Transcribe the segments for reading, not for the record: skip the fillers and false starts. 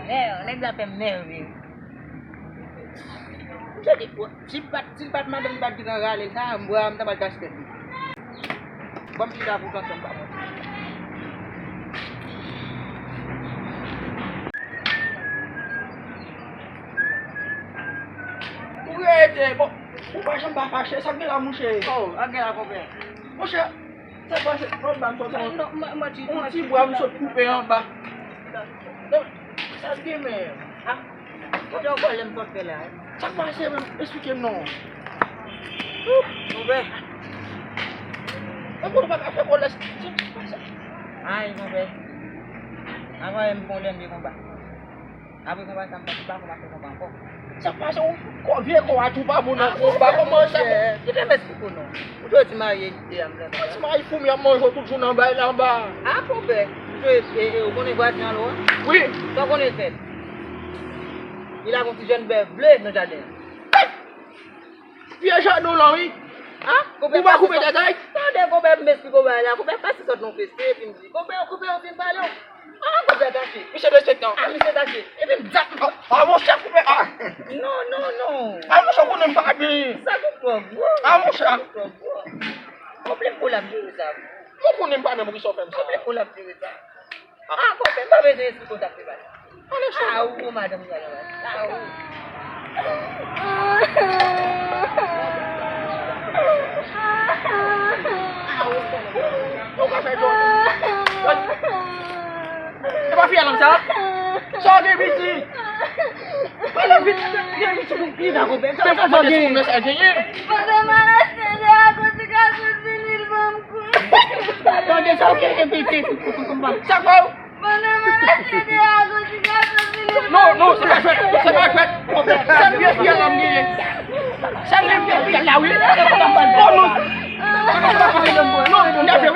Nek la pem nervi. Jadi simpat madam tadi ngalih buam tabal basket. Bam tidak bukan tempat. Uite, bo. Pasang bahasa sambil kamu sih. Oh, agak aku be. Masa saya bahasa problem tu tu. No, macam Mesti buam sot kupe yang bah. Saya game. Ah, kau kau lempot ke lah. Tak bahasa explique no. Kau be. Aku dapat apa kolas. Ay, kau be. Ako yang boleh di kau ba. Abi kau ba sampai tiba aku masuk ke bangko. Sa pasa ko vie ko atu ba mo na ko ba ko mo sa Kita mesti kuno. Udah cuma ye diam dah. mas mai fu mi mo ko tu na ba la ba. Aku be. Itu kau ni buat nyalo. Oui, Kau kau ni set. Ila kau tujuan be bleh no jadi. vie sa no la oui. Ah, kau Ku ba ku be da dai. Kau deh kau be mesti kau ba lah. Kau be pasti kau nong peste pinji. Kau be opin balo. Ah, kau be dasi. Mi se de set no. Ah, mesti dasi. Even zat. Ah mo sa ku be ah. No. Ah mo sa ko nem ba bi. Saku probo. Ah mo sa. Kau boleh pulang dulu sah. Mo ko nem ba me mo ki so fem sa. Kau boleh pulang dulu sah. Ah, kau be ba be sih kau tak tiba. Ale sa. Tahu madam jalan. Tahu. O ka fe do. E ba fi alam sa. Sa ge bi si. Alam bi dia ni cukup kita ko be. Sa pa ge mo sa ge ni. Bagaimana saja aku dikasih silbamku. Kau dia tahu ke biti kembang. Sa ko. Bagaimana saja aku dikasih silbamku. No, sa ba fet. Sa ba fet. Sa bi fi alam ni. Sa le bi fi lawi. Oh no. No, no, dia fi.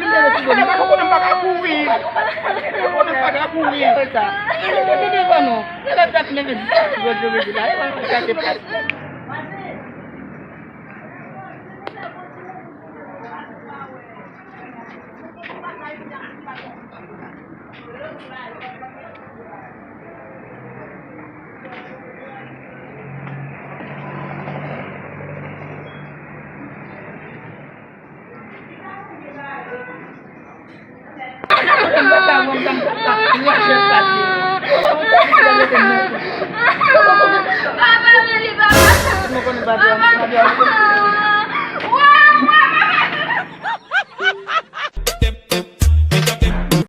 Ako ko nem ba ka kuwi. Ako nem ba ka kuwi. Ini kono. Kita tak nengen. Bodoh begitu lah. Kita cepat. Papa beli bapak. Mau kau ni baju?